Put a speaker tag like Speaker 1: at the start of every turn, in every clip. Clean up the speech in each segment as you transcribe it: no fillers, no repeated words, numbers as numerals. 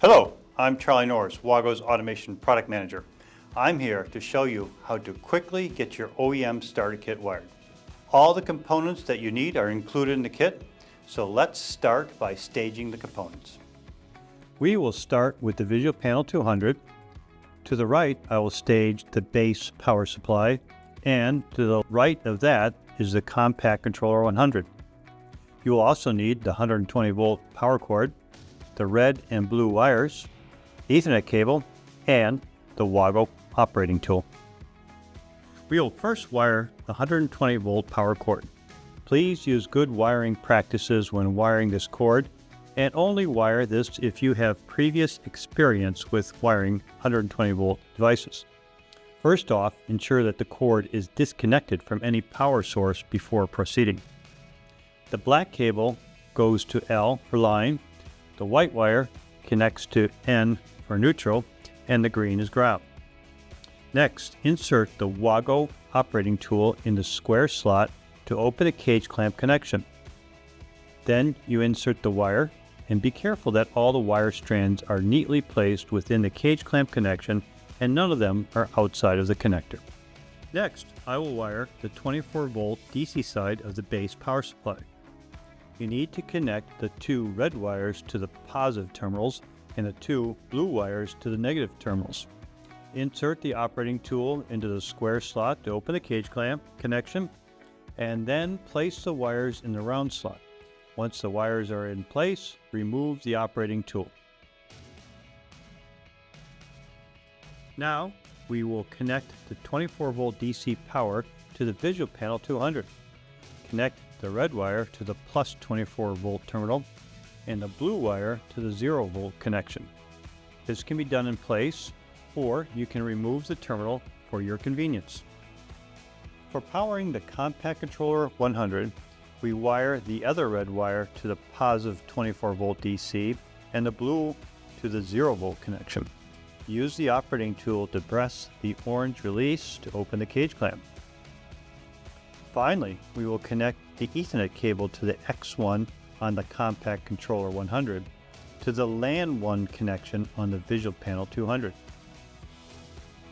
Speaker 1: Hello, I'm Charlie Norris, WAGO's Automation Product Manager. I'm here to show you how to quickly get your OEM starter kit wired. All the components that you need are included in the kit, so let's start by staging the components. We will start with the Visual Panel 200. To the right, I will stage the base power supply, and to the right of that is the Compact Controller 100. You will also need the 120 volt power cord, the red and blue wires, Ethernet cable, and the WAGO operating tool. We will first wire the 120 volt power cord. Please use good wiring practices when wiring this cord, and only wire this if you have previous experience with wiring 120 volt devices. First off, ensure that the cord is disconnected from any power source before proceeding. The black cable goes to L for line, the white wire connects to N for neutral, and the green is ground. Next, insert the WAGO operating tool in the square slot to open a cage clamp connection. Then you insert the wire, and be careful that all the wire strands are neatly placed within the cage clamp connection and none of them are outside of the connector. Next, I will wire the 24 volt DC side of the base power supply. You need to connect the two red wires to the positive terminals and the two blue wires to the negative terminals. Insert the operating tool into the square slot to open the cage clamp connection, and then place the wires in the round slot. Once the wires are in place, remove the operating tool. Now, we will connect the 24 volt DC power to the Visual Panel 200. Connect the red wire to the plus 24 volt terminal and the blue wire to the 0 volt connection. This can be done in place, or you can remove the terminal for your convenience. For powering the Compact Controller 100, we wire the other red wire to the positive 24 volt DC and the blue to the 0 volt connection. Use the operating tool to press the orange release to open the cage clamp. Finally, we will connect the Ethernet cable to the X1 on the Compact Controller 100 to the LAN 1 connection on the Visual Panel 200.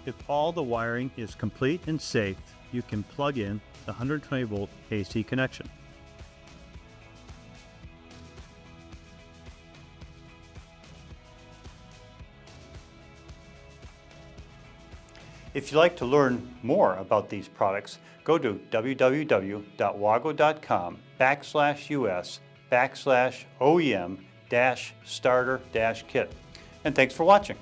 Speaker 1: If all the wiring is complete and safe, you can plug in the 120 volt AC connection. If you'd like to learn more about these products, go to www.wago.com/US/OEM-starter-kit. And thanks for watching.